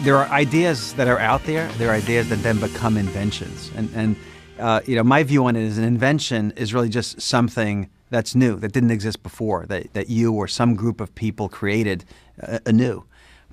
there are ideas that are out there. There are ideas that then become inventions. My view on it is an invention is really just something that's new, that didn't exist before, that you or some group of people created anew.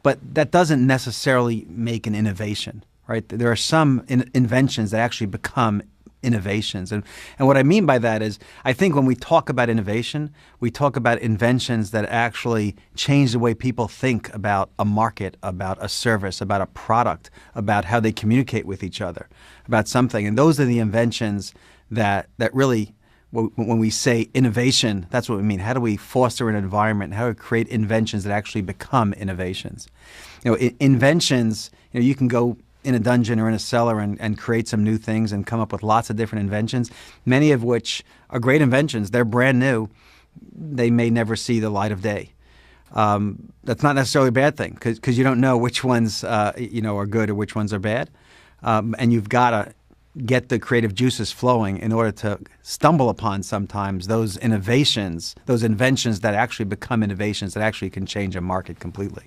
But that doesn't necessarily make an innovation, right? There are some inventions that actually become innovations. And what I mean by that is, I think when we talk about innovation, we talk about inventions that actually change the way people think about a market, about a service, about a product, about how they communicate with each other, about something. And those are the inventions that really, when we say innovation, that's what we mean. How do we foster an environment? How do we create inventions that actually become innovations? Inventions, you can go in a dungeon or in a cellar and create some new things and come up with lots of different inventions, many of which are great inventions. They're brand new. They may never see the light of day. That's not necessarily a bad thing because you don't know which ones are good or which ones are bad. And you've got to get the creative juices flowing in order to stumble upon sometimes those innovations, those inventions that actually become innovations that actually can change a market completely.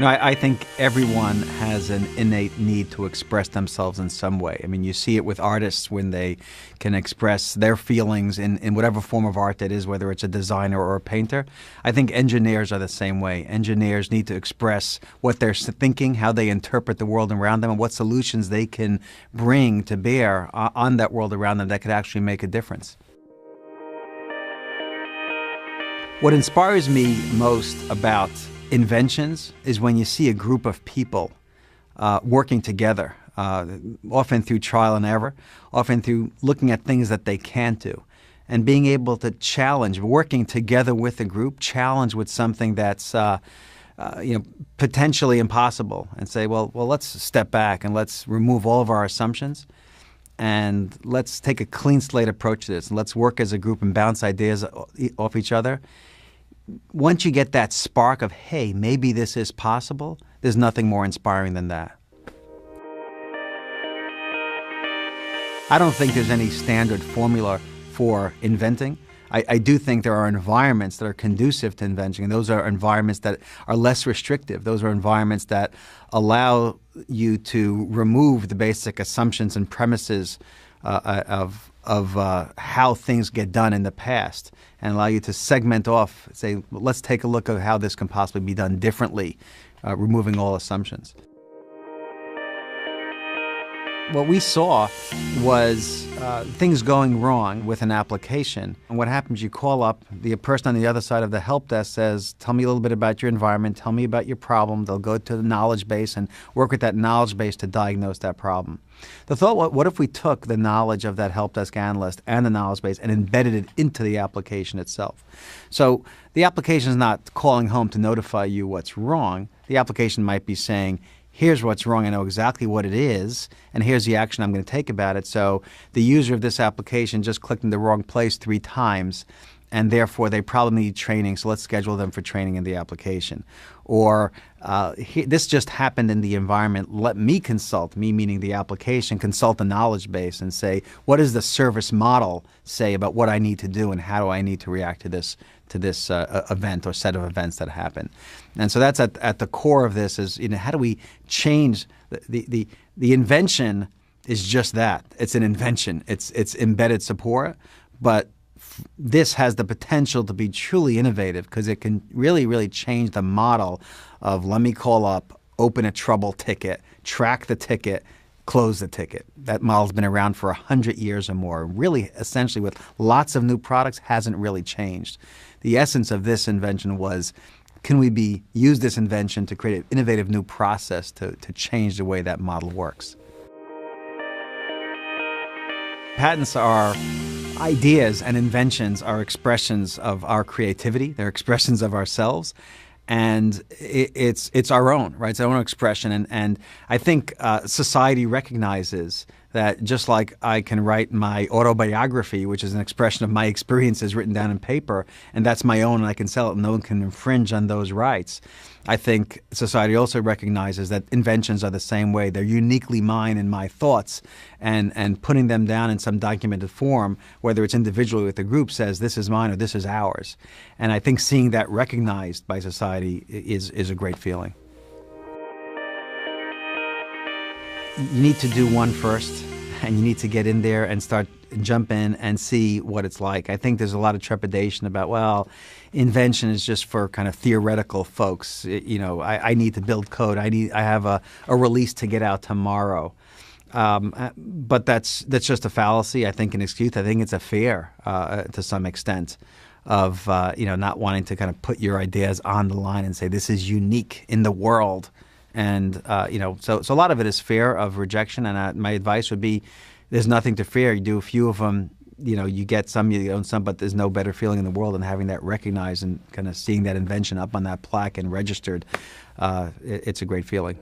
I think everyone has an innate need to express themselves in some way. I mean, you see it with artists when they can express their feelings in whatever form of art that is, whether it's a designer or a painter. I think engineers are the same way. Engineers need to express what they're thinking, how they interpret the world around them, and what solutions they can bring to bear on that world around them that could actually make a difference. What inspires me most about inventions is when you see a group of people working together, often through trial and error, often through looking at things that they can't do, and being able to challenge, working together with a group, challenge with something that's potentially impossible, and say, well, let's step back and let's remove all of our assumptions, and let's take a clean slate approach to this, and let's work as a group and bounce ideas off each other. Once you get that spark of, hey, maybe this is possible, there's nothing more inspiring than that. I don't think there's any standard formula for inventing. I do think there are environments that are conducive to inventing, and those are environments that are less restrictive. Those are environments that allow you to remove the basic assumptions and premises of how things get done in the past, and allow you to segment off, say, well, let's take a look at how this can possibly be done differently, removing all assumptions. What we saw was things going wrong with an application. And what happens, you call up, the person on the other side of the help desk says, tell me a little bit about your environment, tell me about your problem. They'll go to the knowledge base and work with that knowledge base to diagnose that problem. The thought, what if we took the knowledge of that help desk analyst and the knowledge base and embedded it into the application itself? So the application is not calling home to notify you what's wrong. The application might be saying, here's what's wrong, I know exactly what it is, and here's the action I'm going to take about it. So the user of this application just clicked in the wrong place 3 times, and therefore they probably need training, so let's schedule them for training in the application. Or this just happened in the environment, let me consult, me meaning the application, consult the knowledge base and say, what does the service model say about what I need to do and how do I need to react to this event or set of events that happen. And so that's at the core of this is, how do we change the invention is just that. It's an invention. It's embedded support, but this has the potential to be truly innovative because it can really, really change the model of let me call up, open a trouble ticket, track the ticket, close the ticket. That model's been around for 100 years or more. Really, essentially, with lots of new products, hasn't really changed. The essence of this invention was, can we use this invention to create an innovative new process to change the way that model works? Patents are ideas, and inventions are expressions of our creativity. They're expressions of ourselves. And it's our own, right? It's our own expression. And I think society recognizes that just like I can write my autobiography, which is an expression of my experiences written down in paper, and that's my own and I can sell it and no one can infringe on those rights. I think society also recognizes that inventions are the same way. They're uniquely mine and my thoughts, and putting them down in some documented form, whether it's individually with the group, says this is mine or this is ours. And I think seeing that recognized by society is a great feeling. You need to do one first, and you need to get in there and jump in and see what it's like. I think there's a lot of trepidation about, well, invention is just for kind of theoretical folks. I need to build code. I have a release to get out tomorrow. But that's just a fallacy, I think, an excuse. I think it's a fear to some extent of not wanting to kind of put your ideas on the line and say this is unique in the world. And so a lot of it is fear of rejection. And my advice would be, there's nothing to fear. You do a few of them, you get some, you own some, but there's no better feeling in the world than having that recognized and kind of seeing that invention up on that plaque and registered. It's a great feeling.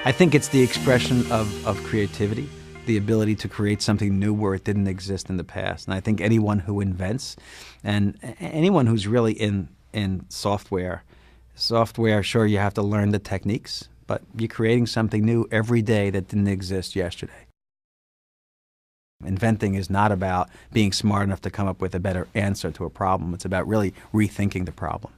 I think it's the expression of creativity, the ability to create something new where it didn't exist in the past. And I think anyone who invents, and anyone who's really in software, sure, you have to learn the techniques, but you're creating something new every day that didn't exist yesterday. Inventing is not about being smart enough to come up with a better answer to a problem. It's about really rethinking the problem.